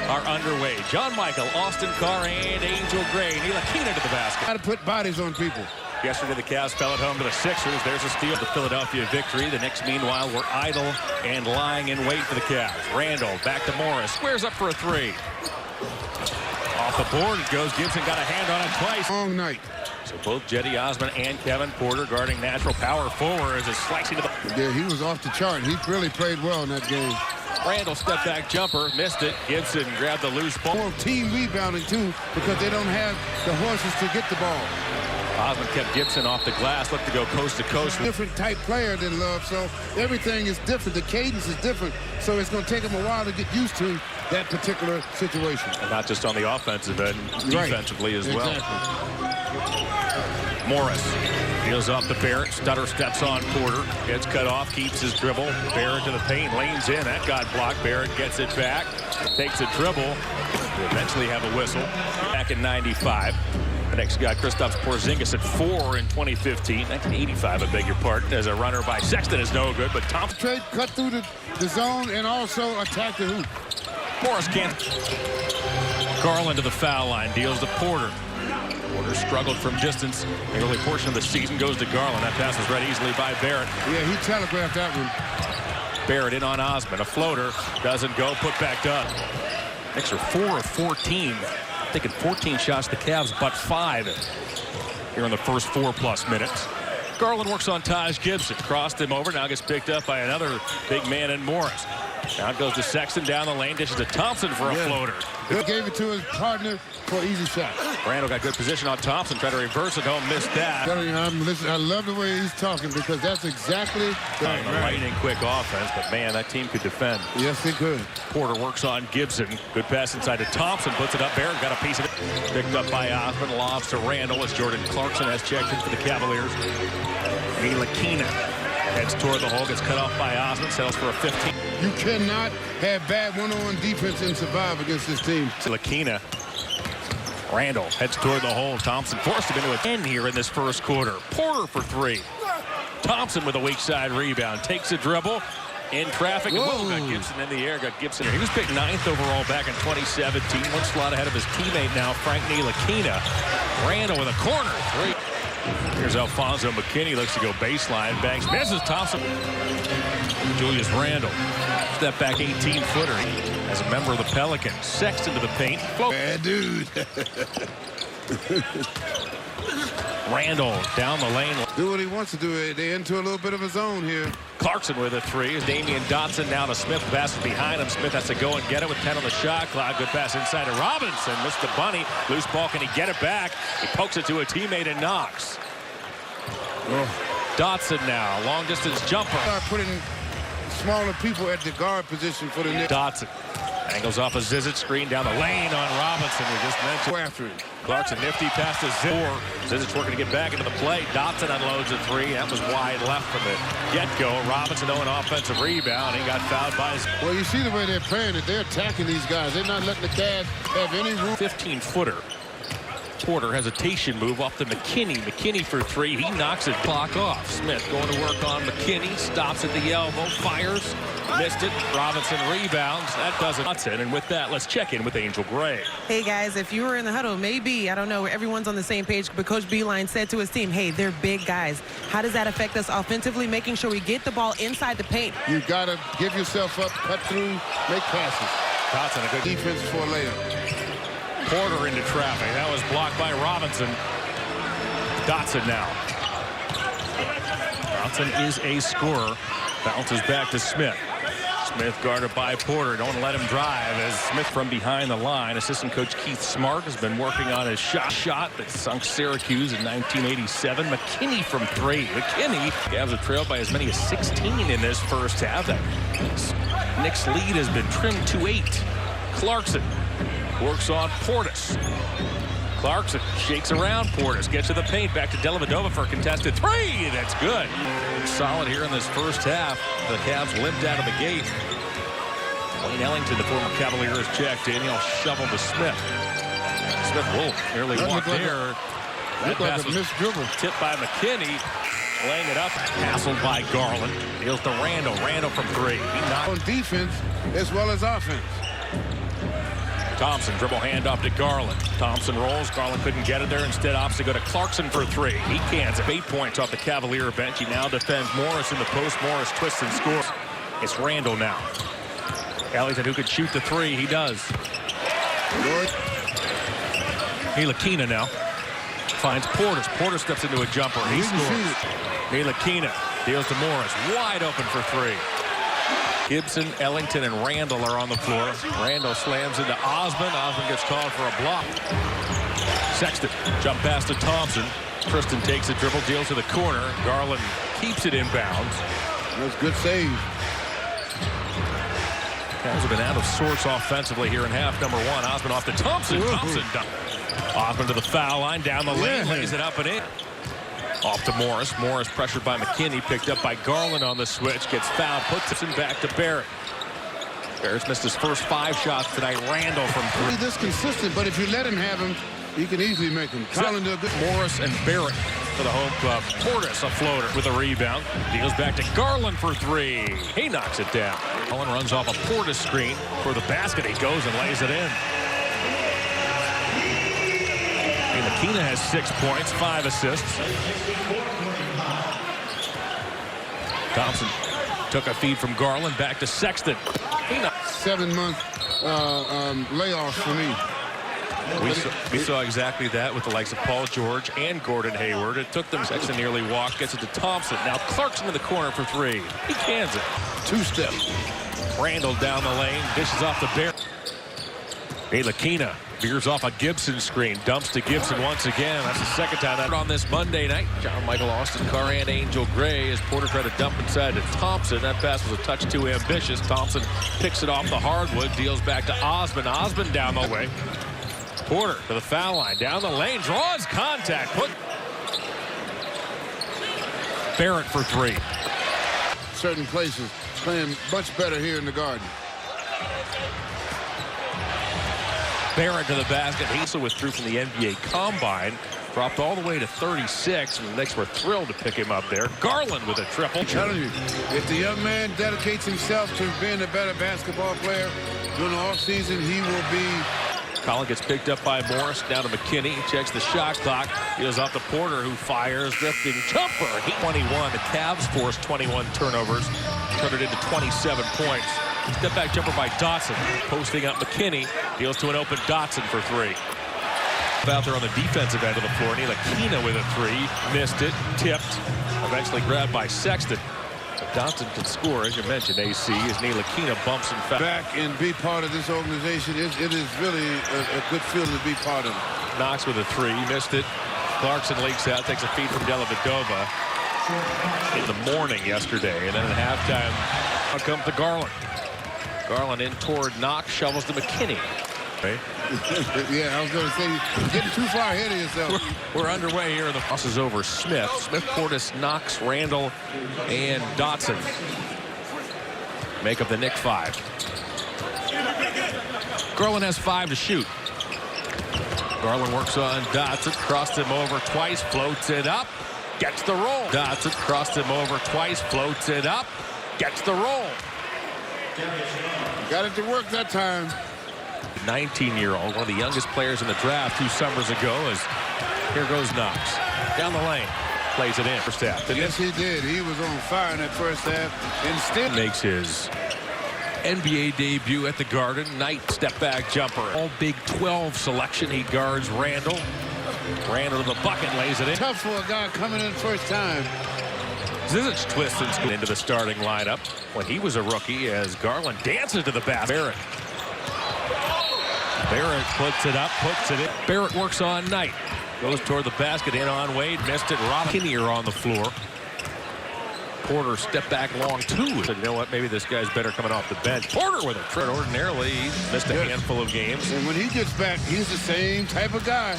are underway. John Michael, Austin Carr, and Angel Gray. Ntilikina to the basket. Got to put bodies on people. Yesterday, the Cavs fell at home to the Sixers. There's a steal. The Philadelphia victory. The Knicks, meanwhile, were idle and lying in wait for the Cavs. Randall back to Morris. Squares up for a three. Off the board it goes. Gibson got a hand on it twice. Long night. So both Jetty Osman and Kevin Porter guarding natural power forwards is slicing to the... Yeah, he was off the chart. He really played well in that game. Randall step back jumper, missed it. Gibson grabbed the loose ball. More team rebounding, too, because they don't have the horses to get the ball. Osman kept Gibson off the glass, looked to go coast to coast. Different type player than Love, so everything is different. The cadence is different, so it's going to take him a while to get used to that particular situation. And not just on the offensive end, defensively as well. Exactly. Morris deals off to Barrett. Stutter steps on Porter. Gets cut off, keeps his dribble. Barrett to the paint, lanes in. That got blocked. Barrett gets it back. Takes a dribble. Will eventually have a whistle. Back in 95. The next guy, Kristaps Porzingis at 4 in 2015. 1985, I beg your pardon. As a runner by Sexton is no good, but Thompson. Trade cut through the zone and also attack the hoop. Morris can't. Garland to the foul line. Deals to Porter. Porter struggled from distance. The early portion of the season goes to Garland. That pass was read easily by Barrett. Yeah, he telegraphed that one. Barrett in on Osman. A floater. Doesn't go. Put back up. Knicks are 4 of 14. Taking 14 shots to the Cavs, but 5 here in the first 4+ minutes. Garland works on Taj Gibson. Crossed him over. Now gets picked up by another big man in Morris. Now it goes to Sexton down the lane. Dishes to Thompson for a floater. He gave it to his partner for an easy shot. Randall got good position on Thompson. Tried to reverse it home. Missed that. I love the way he's talking because that's exactly the lightning quick offense. But, man, that team could defend. Yes, they could. Porter works on Gibson. Good pass inside to Thompson. Puts it up. Barrett got a piece of it. Picked up by Osman. Lobs to Randall as Jordan Clarkson has checked in for the Cavaliers. Ntilikina heads toward the hole. Gets cut off by Osman. Settles for a 15. You cannot have bad one-on-one defense and survive against this team. Ntilikina. Randall heads toward the hole. Thompson forced him into a 10 here in this first quarter. Porter for 3. Thompson with a weak side rebound. Takes a dribble. In traffic. Whoa, got Gibson in the air. Got Gibson. He was picked 9th overall back in 2017. One slot ahead of his teammate now, Frank Ntilikina. Randall with a corner 3. Here's Alfonso McKinney. Looks to go baseline. Banks. Misses Thompson. Julius Randall. Step back 18-footer. As a member of the Pelicans. Sexton to the paint. Bad dude. Randall down the lane. Do what he wants to do. They're into a little bit of a zone here. Clarkson with a 3. Damian Dotson now to Smith. Passes behind him. Smith has to go and get it with 10 on the shot clock. Good pass inside to Robinson. Missed the bunny. Loose ball. Can he get it back? He pokes it to a teammate and knocks. Dotson now. Long distance jumper. Start putting smaller people at the guard position for the Knicks. Dotson angles off a Zizic screen down the lane on Robinson. We just mentioned. After it. Clarkson nifty pass to Zizic. Zizic working to get back into the play. Dotson unloads a 3. That was wide left from the get-go. Robinson though an offensive rebound. He got fouled by his... Well, you see the way they're playing it. They're attacking these guys. They're not letting the Cavs have any room. 15-footer. Porter hesitation move off to McKinney. McKinney for 3. He knocks it clock off. Smith going to work on McKinney. Stops at the elbow. Fires. Missed it. Robinson rebounds. That doesn't. And with that, let's check in with Angel Gray. Hey, guys, if you were in the huddle, maybe, I don't know, everyone's on the same page, but Coach Beilein said to his team, hey, they're big guys. How does that affect us offensively, making sure we get the ball inside the paint? You got to give yourself up, cut through, make passes. Dotson, a good defense for a layup. Porter into traffic. That was blocked by Robinson. Dotson now. Dotson is a scorer. Bounces back to Smith. Smith guarded by Porter. Don't let him drive as Smith from behind the line. Assistant coach Keith Smart has been working on his shot that sunk Syracuse in 1987. McKinney from 3. McKinney Cavs a trail by as many as 16 in this first half. That Knicks lead has been trimmed to 8. Clarkson works on Portis. Clarkson shakes around Portis. Gets to the paint. Back to Dellavedova for a contested 3. That's good. Solid here in this first half. The Cavs limped out of the gate. Wayne Ellington, the former Cavalier, has checked in. He'll shovel to Smith. Smith will nearly walk there. That pass was tipped by McKinney. Laying it up. Hassled by Garland. Deals to Randall. Randall from 3. He knocked on defense as well as offense. Thompson dribble handoff to Garland. Thompson rolls. Garland couldn't get it there. Instead opts to go to Clarkson for three. He cans it. 8 points off the Cavalier bench. He now defends Morris in the post. Morris twists and scores. It's Randall now. Ellington, who could shoot the three. He does. Ntilikina now finds Portis. Portis steps into a jumper. He scores. Ntilikina deals to Morris. Wide open for three. Gibson, Ellington, and Randall are on the floor. Randall slams into Osman. Osman gets called for a block. Sexton, jump pass to Thompson. Tristan takes a dribble, deals to the corner. Garland keeps it inbounds. That's a good save. Cavs have been out of sorts offensively here in half number one. Osman off to Thompson. Thompson done. Osman to the foul line, down the lane, lays it up and in. Off to Morris. Morris pressured by McKinney, picked up by Garland on the switch, gets fouled, puts it back to Barrett. Barrett's missed his first 5 shots tonight. Randall from three. He's this consistent, but if you let him have him, he can easily make him. Morris and Barrett for the home club. Portis a floater with a rebound. Deals back to Garland for three. He knocks it down. Garland runs off a Portis screen for the basket. He goes and lays it in. Ntilikina has 6 points, 5 assists. Thompson took a feed from Garland back to Sexton. 7-month layoff for me. We saw exactly that with the likes of Paul George and Gordon Hayward. It took them. Sexton nearly walked, gets it to Thompson. Now Clarkson in the corner for three. He cans it. 2-step. Randall down the lane, dishes off the Barrett. Ntilikina veers off a Gibson screen, dumps to Gibson once again. That's the second time that on this Monday night. John Michael, Austin Carr, and Angel Gray as Porter tried to dump inside to Thompson. That pass was a touch too ambitious. Thompson picks it off the hardwood, deals back to Osman. Osman down the way. Porter to the foul line, down the lane, draws contact. Barrett for three. Certain places playing much better here in the Garden. Barrett to the basket. He also withdrew from the NBA Combine. Dropped all the way to 36. And the Knicks were thrilled to pick him up there. Garland with a triple. I'm telling you, if the young man dedicates himself to being a better basketball player during the offseason, he will be. Collin gets picked up by Morris. Down to McKinney. He checks the shot clock. Deals off to Porter, who fires. Drifting jumper. He 21. The Cavs forced 21 turnovers. Turned it into 27 points. Step back jumper by Dotson. Posting up McKinney. Deals to an open Dotson for three. Out there on the defensive end of the floor. Ntilikina with a three. Missed it. Tipped. Eventually grabbed by Sexton. Dotson can score, as you mentioned, AC, as Ntilikina bumps and fouls. Back and be part of this organization. It is really a good feeling to be part of it. Knox with a three. Missed it. Clarkson leaks out. Takes a feed from Dellavedova in the morning yesterday. And then at halftime, out comes to Garland. Garland in toward Knox, shovels to McKinney. Okay. Yeah, I was going to say, you're getting too far ahead of yourself. We're underway here. The toss is over Smith. Smith, Portis, Knox, Randall, and Dotson make up the Knicks 5. Garland has 5 to shoot. Garland works on Dotson, crossed him over twice, floats it up, gets the roll. Dotson crossed him over twice, floats it up, gets the roll. Got it to work that time. 19-year-old, one of the youngest players in the draft 2 summers ago. As here goes Knox down the lane, plays it in first half. Yes, he did. He was on fire in that first half. Instead, makes his NBA debut at the Garden. Knight step back jumper. All Big 12 selection. He guards Randall. Randall to the bucket, lays it in. Tough for a guy coming in first time. Zizic twists and scoots into the starting lineup when he was a rookie as Garland dances to the basket. Barrett. Barrett puts it up, puts it in. Barrett works on Knight. Goes toward the basket, in on Wade. Missed it. Robinson on the floor. Porter step back long two. Said, you know what, maybe this guy's better coming off the bench. Porter with a trip. Ordinarily, he's missed a handful of games. And when he gets back, he's the same type of guy.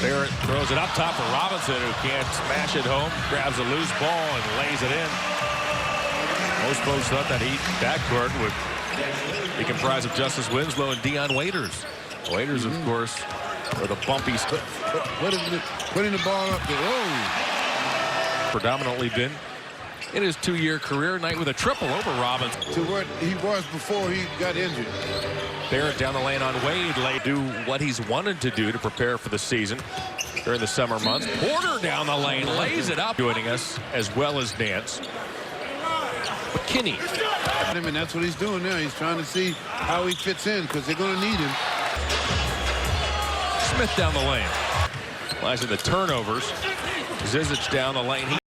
Barrett throws it up top for Robinson, who can't smash it home. Grabs a loose ball and lays it in. Most folks thought that backcourt would be comprised of Justice Winslow and Dion Waiters. Waiters, of course, with a bumpy putting the ball up there. Oh. Predominantly been in his 2-year career. Knight with a triple over Robinson. To what he was before he got injured. Barrett down the lane on Wade. Do what he's wanted to do to prepare for the season during the summer months. Porter down the lane, lays it up. Joining us as well as Nance. McKinney. And that's what he's doing now. He's trying to see how he fits in because they're going to need him. Smith down the lane. Realizing the turnovers. Zizic down the lane.